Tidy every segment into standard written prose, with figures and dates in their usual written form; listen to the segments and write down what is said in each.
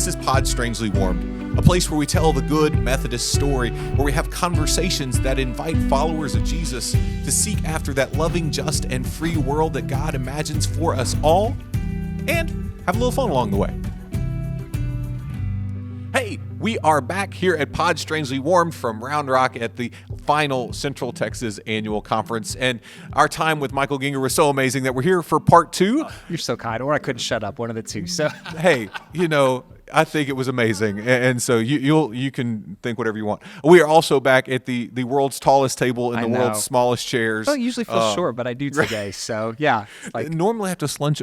This is Pod Strangely Warmed, a place where we tell the good Methodist story, where we have conversations that invite followers of Jesus to seek after that loving, just, and free world that God imagines for us all, and have a little fun along the way. Hey, we are back here at Pod Strangely Warmed from Round Rock at the final Central Texas Annual Conference. And our time with Michael Gienger was so amazing that we're here for part 2. Oh, you're so kind. Or I couldn't shut up, one of the two. So hey, I think it was amazing, and so you can think whatever you want. We are also back at the world's tallest table and the world's smallest chairs. I usually feel short, but I do today. So yeah, normally I have to slouch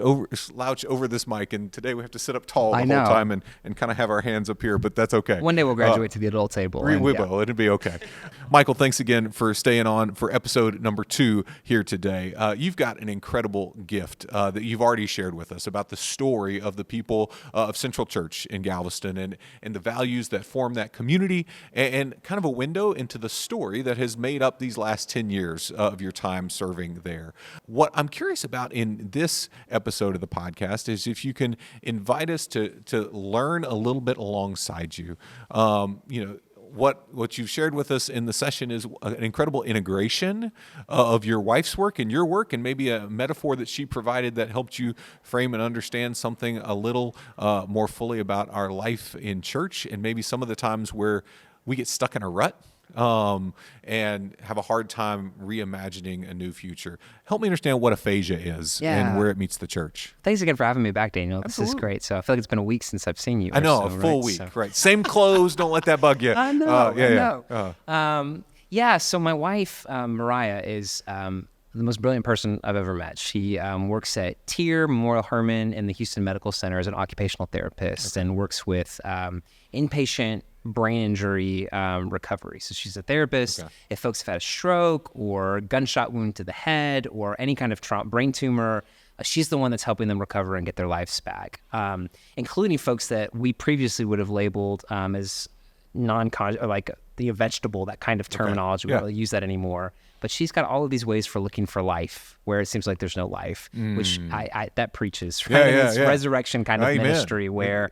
over this mic, and today we have to sit up tall the whole time and kind of have our hands up here. But that's okay. One day we'll graduate to the adult table. We will. It'll be okay. Michael, thanks again for staying on for episode number 2 here today. You've got an incredible gift that you've already shared with us about the story of the people of Central Church in Galveston and the values that form that community and kind of a window into the story that has made up these last 10 years of your time serving there. What I'm curious about in this episode of the podcast is if you can invite us to learn a little bit alongside you. What you've shared with us in the session is an incredible integration of your wife's work and your work, and maybe a metaphor that she provided that helped you frame and understand something a little more fully about our life in church, and maybe some of the times where we get stuck in a rut and have a hard time reimagining a new future. Help me understand what aphasia is and where it meets the church. Thanks again for having me back, Daniel. Absolutely. This is great. So I feel like it's been a week since I've seen you. I know, a full week, right? Same clothes, don't let that bug you. I know. So my wife, Mariah, is the most brilliant person I've ever met. She works at TIER Memorial Hermann in the Houston Medical Center as an occupational therapist and works with inpatient brain injury recovery. So she's a therapist. Okay. If folks have had a stroke or gunshot wound to the head or any kind of brain tumor, she's the one that's helping them recover and get their lives back, including folks that we previously would have labeled as non-conscious, or like the vegetable, that kind of terminology. We don't really use that anymore. But she's got all of these ways for looking for life where it seems like there's no life, which I that preaches, right? It's resurrection kind of ministry where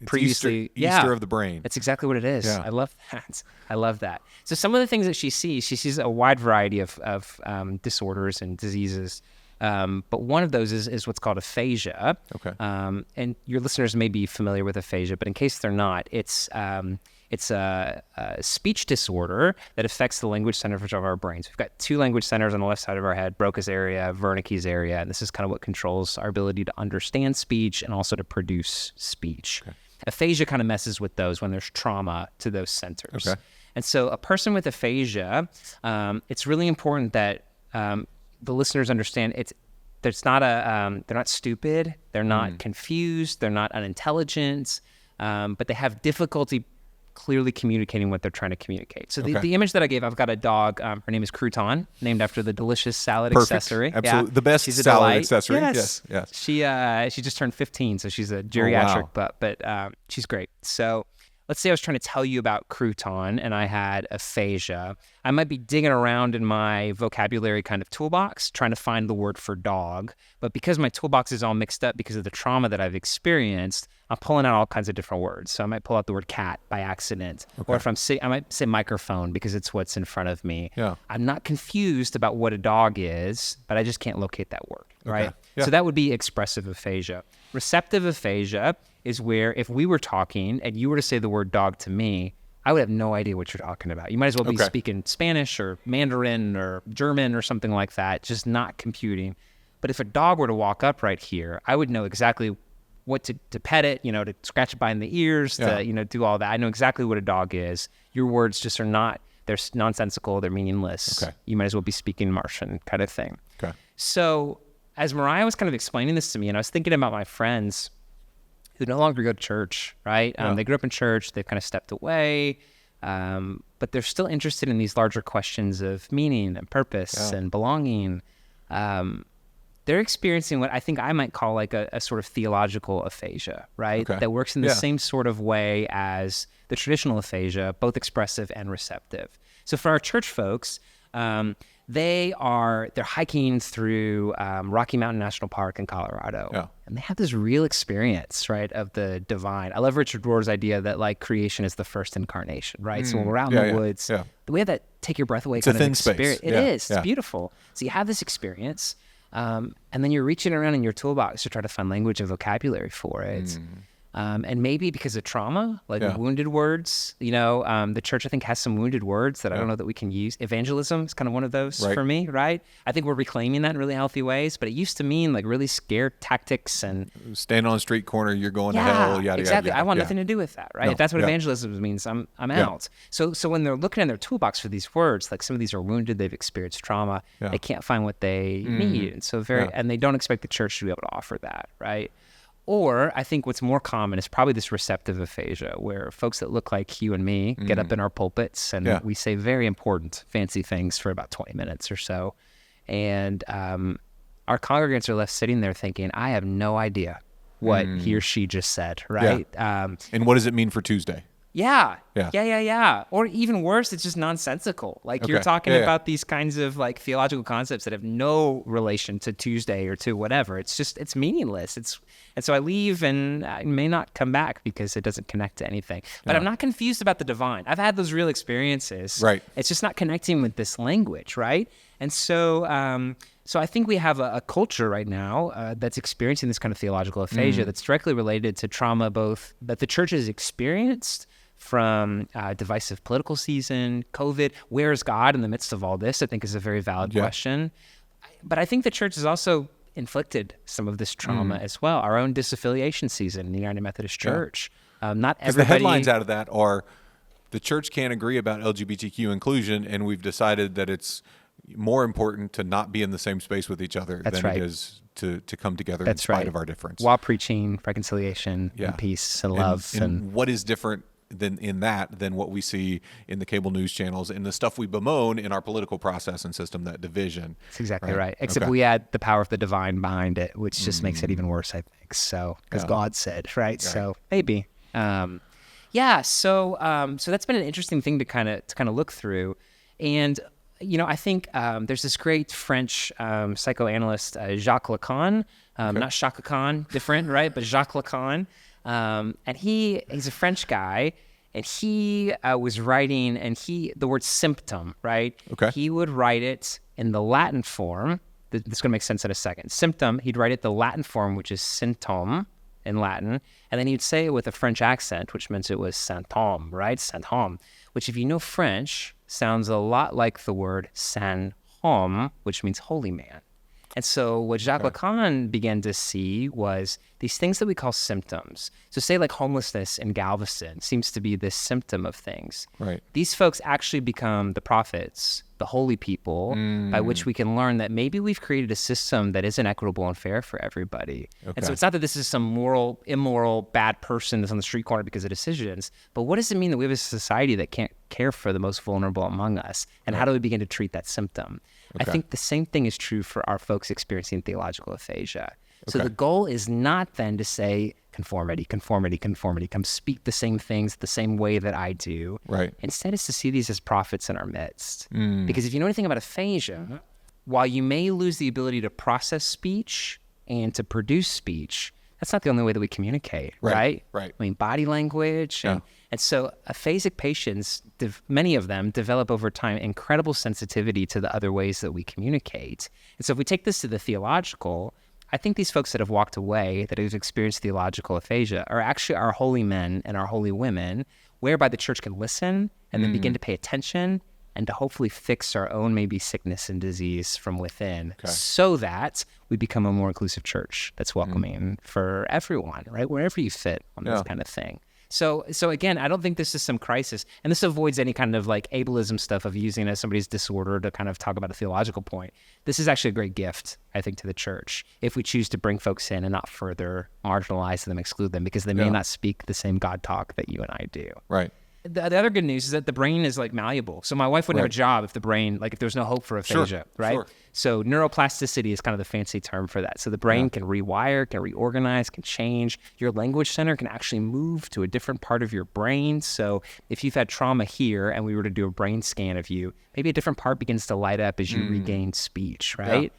previously... Easter of the brain. That's exactly what it is. Yeah. I love that. So some of the things that she sees a wide variety of disorders and diseases. But one of those is what's called aphasia. Okay. And your listeners may be familiar with aphasia, but in case they're not, it's a speech disorder that affects the language centers of our brains. We've got 2 language centers on the left side of our head, Broca's area, Wernicke's area, and this is kind of what controls our ability to understand speech and also to produce speech. Okay. Aphasia kind of messes with those when there's trauma to those centers. Okay. And so a person with aphasia, it's really important that the listeners understand they're not stupid, they're not confused, they're not unintelligent, but they have difficulty clearly communicating what they're trying to communicate. So the image that I gave, I've got a dog. Her name is Crouton, named after the delicious salad accessory. Absolutely. The best salad accessory. Yes. She just turned 15, so she's a geriatric, but she's great. So let's say I was trying to tell you about Crouton and I had aphasia. I might be digging around in my vocabulary kind of toolbox, trying to find the word for dog. But because my toolbox is all mixed up because of the trauma that I've experienced, I'm pulling out all kinds of different words. So I might pull out the word cat by accident. Okay. Or if I might say microphone because it's what's in front of me. Yeah. I'm not confused about what a dog is, but I just can't locate that word, right? Yeah. So that would be expressive aphasia. Receptive aphasia is where if we were talking and you were to say the word dog to me, I would have no idea what you're talking about. You might as well be speaking Spanish or Mandarin or German or something like that, just not computing. But if a dog were to walk up right here, I would know exactly what to pet it, to scratch it behind the ears, to, do all that. I know exactly what a dog is. Your words just are not, they're nonsensical, they're meaningless. Okay. You might as well be speaking Martian kind of thing. Okay. So as Mariah was kind of explaining this to me, and I was thinking about my friends who no longer go to church, right? They grew up in church, they've kind of stepped away, but they're still interested in these larger questions of meaning and purpose and belonging. They're experiencing what I think I might call like a sort of theological aphasia, right? Okay. That works in the same sort of way as the traditional aphasia, both expressive and receptive. So for our church folks, they're hiking through Rocky Mountain National Park in Colorado. Yeah. And they have this real experience, right, of the divine. I love Richard Rohr's idea that like creation is the first incarnation, right? So when we're out in the woods, the way that take your breath away it's kind of of experience. It is. It's beautiful. So you have this experience, and then you're reaching around in your toolbox to try to find language and vocabulary for it. And maybe because of trauma, like wounded words, the church, I think, has some wounded words that I don't know that we can use. Evangelism is kind of one of those for me, right? I think we're reclaiming that in really healthy ways, but it used to mean like really scared tactics and... Stand on a street corner, you're going to hell, yada, exactly. yada. I want nothing to do with that, right? No. If that's what evangelism means, I'm out. So when they're looking in their toolbox for these words, like some of these are wounded, they've experienced trauma, they can't find what they need. And so and they don't expect the church to be able to offer that, right? Or I think what's more common is probably this receptive aphasia, where folks that look like you and me get up in our pulpits and we say very important, fancy things for about 20 minutes or so. And our congregants are left sitting there thinking, I have no idea what he or she just said, right? And what does it mean for Tuesday? Yeah. Or even worse, it's just nonsensical. Like you're talking about these kinds of like theological concepts that have no relation to Tuesday or to whatever. It's meaningless. And so I leave and I may not come back because it doesn't connect to anything. But I'm not confused about the divine. I've had those real experiences. Right. It's just not connecting with this language, right? And so so I think we have a culture right now that's experiencing this kind of theological aphasia that's directly related to trauma, both that the church has experienced from divisive political season, COVID. Where is God in the midst of all this? I think is a very valid question. But I think the church has also inflicted some of this trauma as well. Our own disaffiliation season in the United Methodist Church. Not everybody... the headlines out of that are the church can't agree about LGBTQ inclusion, and we've decided that it's more important to not be in the same space with each other than it is to come together in spite of our difference. While preaching reconciliation and peace and love. And what is different than what we see in the cable news channels and the stuff we bemoan in our political process and system, that division. That's exactly right. Except we add the power of the divine behind it, which just makes it even worse, I think. So, because God said, right? So maybe. So that's been an interesting thing to kind of look through. And, I think there's this great French psychoanalyst, Jacques Lacan, not Chaka Khan, different, right? But Jacques Lacan. And he's a French guy, and he was writing, and the word symptom, right? Okay. He would write it in the Latin form. This is going to make sense in a second. Symptom, he'd write it the Latin form, which is symptôme in Latin, and then he'd say it with a French accent, which meant it was saint homme, right? Saint homme, which if you know French, sounds a lot like the word saint homme, which means holy man. And so what Jacques Lacan began to see was these things that we call symptoms. So say like homelessness in Galveston seems to be this symptom of things. Right. These folks actually become the prophets, the holy people, by which we can learn that maybe we've created a system that isn't equitable and fair for everybody. And so it's not that this is some moral, immoral, bad person that's on the street corner because of decisions, but what does it mean that we have a society that can't care for the most vulnerable among us? And how do we begin to treat that symptom? I think the same thing is true for our folks experiencing theological aphasia. So the goal is not then to say conformity, come speak the same things the same way that I do. Right. Instead, it's to see these as prophets in our midst. Because if you know anything about aphasia, while you may lose the ability to process speech and to produce speech, that's not the only way that we communicate, right? Right. I mean, body language. And so aphasic patients, many of them develop over time incredible sensitivity to the other ways that we communicate. And so if we take this to the theological, I think these folks that have walked away, that have experienced theological aphasia, are actually our holy men and our holy women, whereby the church can listen and then begin to pay attention and to hopefully fix our own maybe sickness and disease from within so that we become a more inclusive church that's welcoming for everyone, right? Wherever you fit on this kind of thing. So again, I don't think this is some crisis, and this avoids any kind of like ableism stuff of using as somebody's disorder to kind of talk about a theological point. This is actually a great gift, I think, to the church if we choose to bring folks in and not further marginalize them, exclude them, because they may not speak the same God talk that you and I do. Right. the other good news is that the brain is like malleable. So my wife wouldn't have a job if the brain, like if there's no hope for aphasia, right? Sure. So neuroplasticity is kind of the fancy term for that. So the brain can rewire, can reorganize, can change. Your language center can actually move to a different part of your brain. So if you've had trauma here and we were to do a brain scan of you, maybe a different part begins to light up as you regain speech, right? Yeah.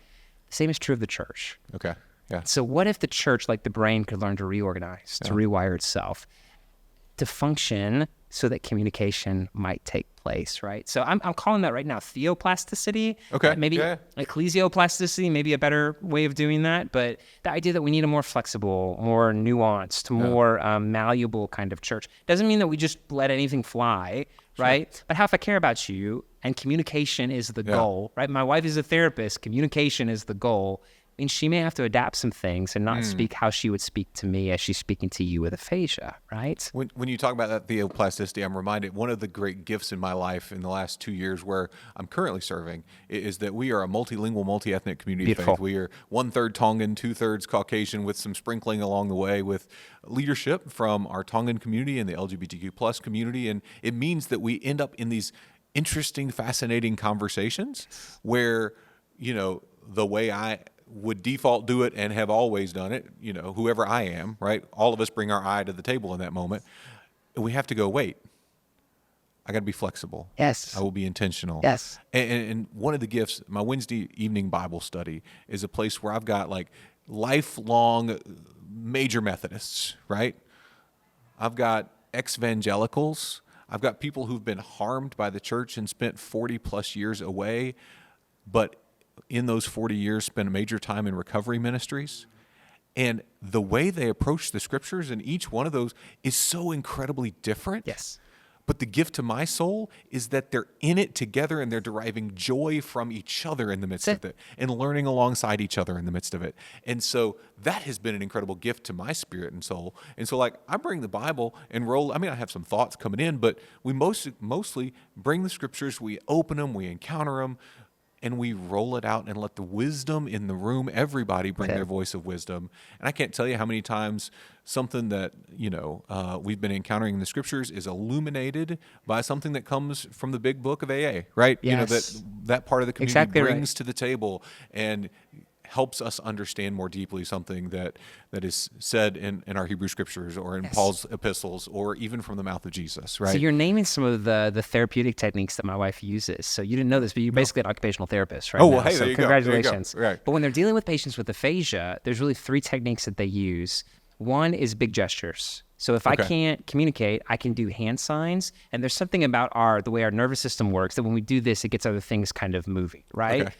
The same is true of the church. Okay. Yeah. So what if the church, like the brain, could learn to reorganize, to rewire itself, to function so that communication might take place, right? So I'm calling that right now theoplasticity. Okay. Maybe ecclesioplasticity, maybe a better way of doing that. But the idea that we need a more flexible, more nuanced, more malleable kind of church doesn't mean that we just let anything fly, right? But how if I care about you and communication is the goal, right? My wife is a therapist. Communication is the goal. I mean, she may have to adapt some things and not speak how she would speak to me as she's speaking to you with aphasia, right? When you talk about that theoplasticity, I'm reminded one of the great gifts in my life in the last 2 years where I'm currently serving is that we are a multilingual, multi-ethnic community of faith. We are 1/3 Tongan, 2/3 Caucasian with some sprinkling along the way with leadership from our Tongan community and the LGBTQ plus community. And it means that we end up in these interesting, fascinating conversations where, you know, the way I would default do it and have always done it, you know, whoever I am, right? All of us bring our I to the table in that moment. We have to go, wait, I got to be flexible. Yes. I will be intentional. Yes. And one of the gifts, my Wednesday evening Bible study is a place where I've got like lifelong major Methodists, right? I've got ex-evangelicals. I've got people who've been harmed by the church and spent 40 plus years away, but in those 40 years spent a major time in recovery ministries. And the way they approach the scriptures in each one of those is so incredibly different. Yes. But the gift to my soul is that they're in it together and they're deriving joy from each other in the midst of it and learning alongside each other in the midst of it. And so that has been an incredible gift to my spirit and soul. And so like I bring the Bible and roll, I mean, I have some thoughts coming in, but we mostly bring the scriptures, we open them, we encounter them, and we roll it out and let the wisdom in the room, everybody bring their voice of wisdom. And I can't tell you how many times something that, you know, we've been encountering in the scriptures is illuminated by something that comes from the big book of AA, right? Yes. You know, that part of the community brings right. to the table and helps us understand more deeply something that is said in our Hebrew scriptures or in Paul's epistles or even from the mouth of Jesus, right? So you're naming some of the therapeutic techniques that my wife uses. So you didn't know this, but you're basically an occupational therapist right now. Well, hey, so there you congratulations. go. Right. But when they're dealing with patients with aphasia, there's really 3 techniques that they use. One is big gestures. So if I can't communicate, I can do hand signs. And there's something about the way our nervous system works that when we do this, it gets other things kind of moving, right? Okay.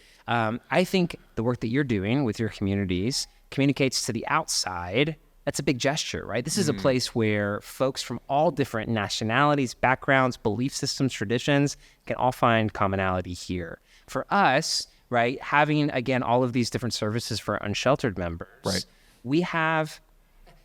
I think the work that you're doing with your communities communicates to the outside. That's a big gesture, right? This is a place where folks from all different nationalities, backgrounds, belief systems, traditions can all find commonality here. For us, right, having, again, all of these different services for unsheltered members, Right. we have...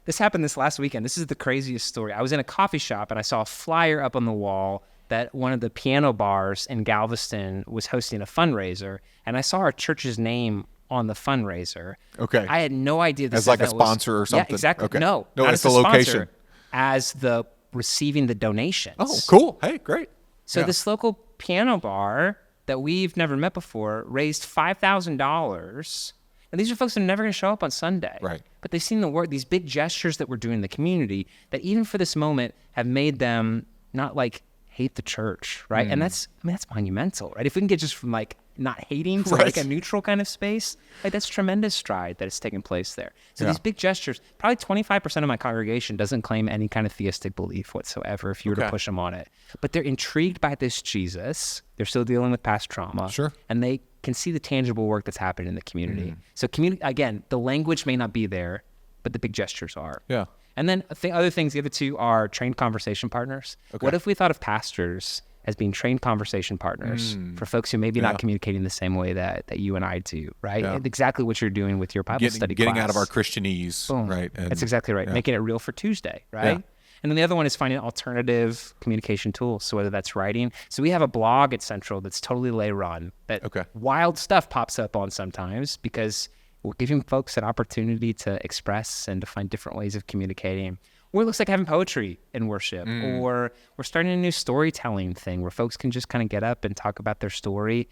This happened this last weekend. This is the craziest story. I was in a coffee shop and I saw a flyer up on the wall that one of the piano bars in Galveston was hosting a fundraiser, and I saw our church's name on the fundraiser. Okay. I had no idea this As like a event was- sponsor or something? Yeah, exactly. Okay. No, No, not it's as the a sponsor, location. as the receiving the donations. Oh, cool. Hey, great. So Yeah. this local piano bar that we've never met before raised $5,000. And these are folks that are never going to show up on Sunday. Right. But they've seen the work, these big gestures that we're doing in the community that even for this moment have made them not like hate the church, right? And that's monumental, right? If we can get just from like not hating to like a neutral kind of space, like that's tremendous stride that has taken place there. So these big gestures, probably 25% of my congregation doesn't claim any kind of theistic belief whatsoever if you were to push them on it. But they're intrigued by this Jesus. They're still dealing with past trauma. Sure. And they can see the tangible work that's happened in the community. So again, the language may not be there, but the big gestures are. Yeah. And then the other 2 are trained conversation partners. Okay. What if we thought of pastors as being trained conversation partners for folks who maybe not communicating the same way that you and I do, right? Yeah. And exactly what you're doing with your Bible study class. Getting out of our Christianese, Boom. right? And, That's exactly right. Making it real for Tuesday, right? Yeah. And then the other one is finding alternative communication tools. So whether that's writing. So we have a blog at Central that's totally lay run that wild stuff pops up on sometimes because we're giving folks an opportunity to express and to find different ways of communicating. Or it looks like having poetry in worship, or we're starting a new storytelling thing where folks can just kind of get up and talk about their story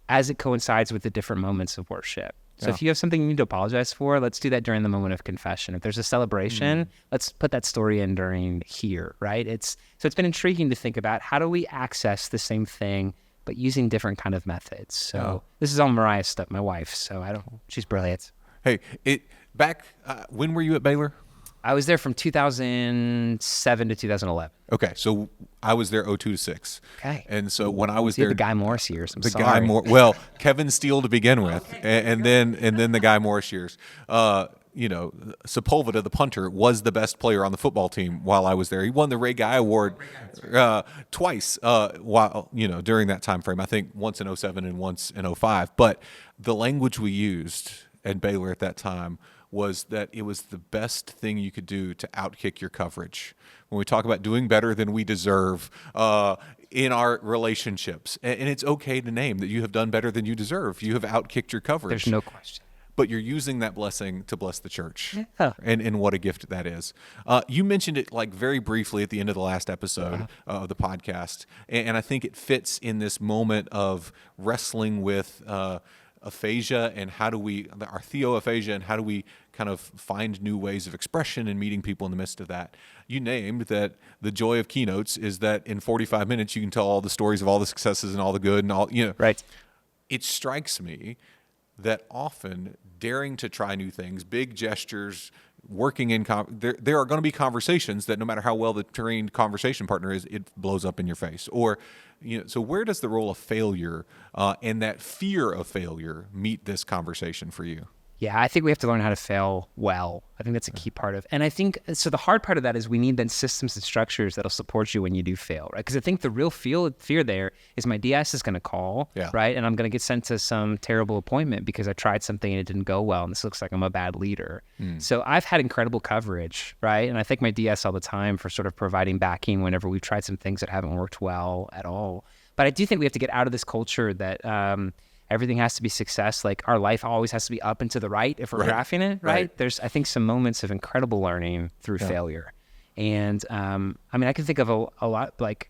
as it coincides with the different moments of worship. So if you have something you need to apologize for, let's do that during the moment of confession. If there's a celebration, let's put that story in during here, right? It's been intriguing to think about how do we access the same thing, but using different kind of methods. So this is all Mariah's stuff, my wife. So she's brilliant. Hey, when were you at Baylor? I was there from 2007 to 2011. Okay, so I was there 02 to 06. Okay. And so when I was there, the Guy Morris years. Well, Kevin Steele to begin with, and then the Guy Morris years. Sepulveda, the punter, was the best player on the football team while I was there. He won the Ray Guy Award twice during that time frame. I think once in 07 and once in 05. But the language we used at Baylor at that time was that it was the best thing you could do to outkick your coverage. When we talk about doing better than we deserve in our relationships, and it's okay to name that you have done better than you deserve. You have outkicked your coverage. There's no question. But you're using that blessing to bless the church. Yeah. And what a gift that is. You mentioned it like very briefly at the end of the last episode of the podcast, and I think it fits in this moment of wrestling with aphasia and our theoaphasia, and how do we kind of find new ways of expression and meeting people in the midst of that. You named that the joy of keynotes is that in 45 minutes you can tell all the stories of all the successes and all the good and all, Right. It strikes me that often daring to try new things, big gestures, working in there are going to be conversations that no matter how well the trained conversation partner is, it blows up in your face. Or so where does the role of failure and that fear of failure meet this conversation for you? Yeah, I think we have to learn how to fail well. I think that's a key part of, and I think, so the hard part of that is we need then systems and structures that'll support you when you do fail, right? Because I think the real fear there is my DS is going to call, right? And I'm going to get sent to some terrible appointment because I tried something and it didn't go well, and this looks like I'm a bad leader. So I've had incredible coverage, right? And I thank my DS all the time for sort of providing backing whenever we've tried some things that haven't worked well at all. But I do think we have to get out of this culture that everything has to be success. Like our life always has to be up and to the right if we're graphing it, right? There's, I think, some moments of incredible learning through failure. And I can think of a lot, like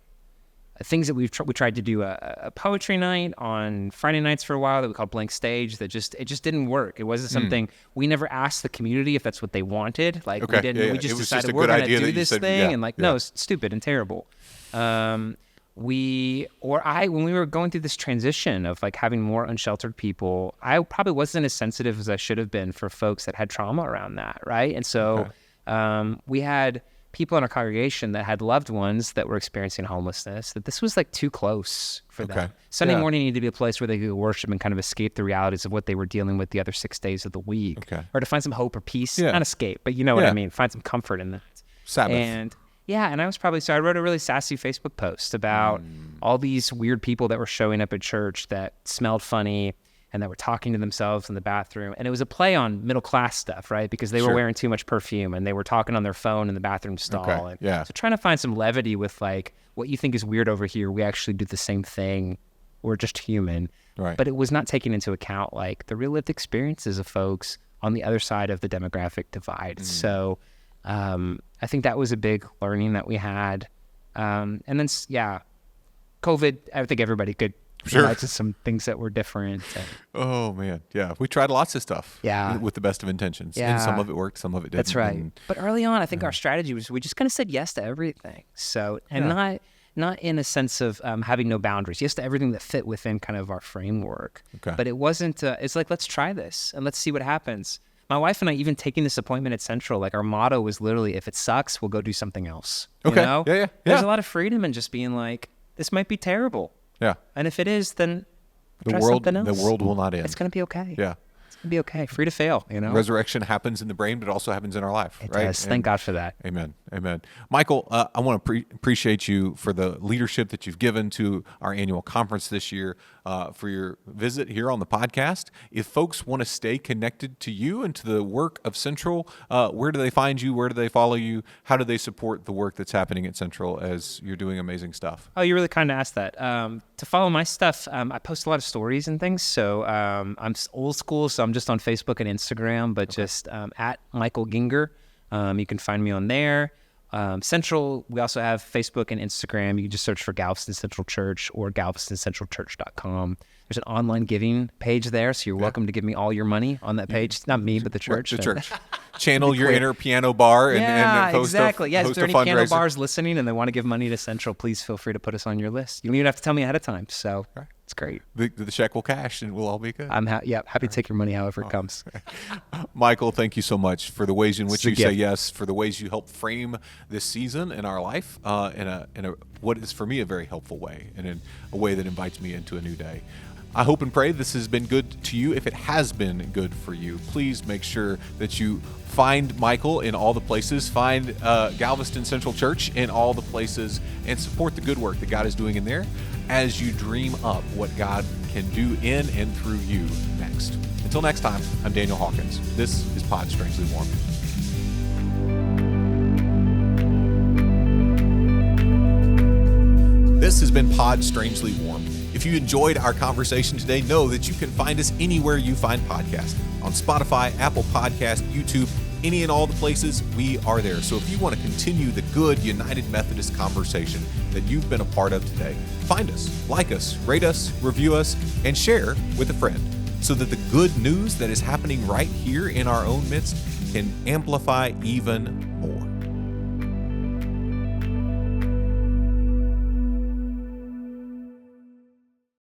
things that we tried to do a poetry night on Friday nights for a while that we called Blank Stage that it just didn't work. It wasn't something, we never asked the community if that's what they wanted. Like we didn't, we just decided we're going to do this thing. And no, it's stupid and terrible. When we were going through this transition of like having more unsheltered people, I probably wasn't as sensitive as I should have been for folks that had trauma around that, right? And so we had people in our congregation that had loved ones that were experiencing homelessness, that this was like too close for them. Sunday morning needed to be a place where they could worship and kind of escape the realities of what they were dealing with the other 6 days of the week, or to find some hope or peace, not escape, but you know what I mean, find some comfort in that. Sabbath. And I was so I wrote a really sassy Facebook post about all these weird people that were showing up at church that smelled funny and that were talking to themselves in the bathroom. And it was a play on middle class stuff, right? Because they were wearing too much perfume and they were talking on their phone in the bathroom stall. So trying to find some levity with like what you think is weird over here, we actually do the same thing. We're just human. Right. But it was not taking into account like the real lived experiences of folks on the other side of the demographic divide. So I think that was a big learning that we had. And then, COVID, I think everybody could relate to some things that were different. Oh, man. Yeah. We tried lots of stuff with the best of intentions. And some of it worked, some of it didn't. That's right. But early on, I think our strategy was we just kind of said yes to everything. So, and not in a sense of having no boundaries. Yes to everything that fit within kind of our framework. But it wasn't, it's like, let's try this and let's see what happens. My wife and I, even taking this appointment at Central, like our motto was literally, if it sucks, we'll go do something else. You know? There's a lot of freedom in just being like, this might be terrible. And if it is, then try something else. The world will not end. It's going to be okay. It's going to be okay. Free to fail, Resurrection happens in the brain, but it also happens in our life. It does. Thank God for that. Amen. Michael, I want to appreciate you for the leadership that you've given to our annual conference this year, for your visit here on the podcast. If folks want to stay connected to you and to the work of Central, where do they find you? Where do they follow you? How do they support the work that's happening at Central as you're doing amazing stuff? Oh, you really kind of asked that. To follow my stuff, I post a lot of stories and things. So I'm old school, so I'm just on Facebook and Instagram, but just at Michael Gienger. You can find me on there. Central, we also have Facebook and Instagram. You can just search for Galveston Central Church or galvestoncentralchurch.com. There's an online giving page there, so you're welcome to give me all your money on that page. It's not me, but the church. The church. Channel your inner piano bar and host exactly. a, Yeah, host if there are a any piano fundraiser. bars listening and they want to give money to Central, please feel free to put us on your list. You don't even have to tell me ahead of time, so it's great. The check will cash and we'll all be good. I'm happy to take your money however it comes. Michael, thank you so much for the ways in which you gift. say yes, for the ways you help frame this season in our life in a what is for me a very helpful way, and in a way that invites me into a new day. I hope and pray this has been good to you. If it has been good for you, please make sure that you find Michael in all the places, find Galveston Central Church in all the places, and support the good work that God is doing in there as you dream up what God can do in and through you next. Until next time, I'm Daniel Hawkins. This is Pod Strangely Warm. This has been Pod Strangely Warm. If you enjoyed our conversation today, know that you can find us anywhere you find podcasts. On Spotify, Apple Podcast, YouTube, any and all the places, we are there. So if you want to continue the good United Methodist conversation that you've been a part of today, find us, like us, rate us, review us, and share with a friend so that the good news that is happening right here in our own midst can amplify even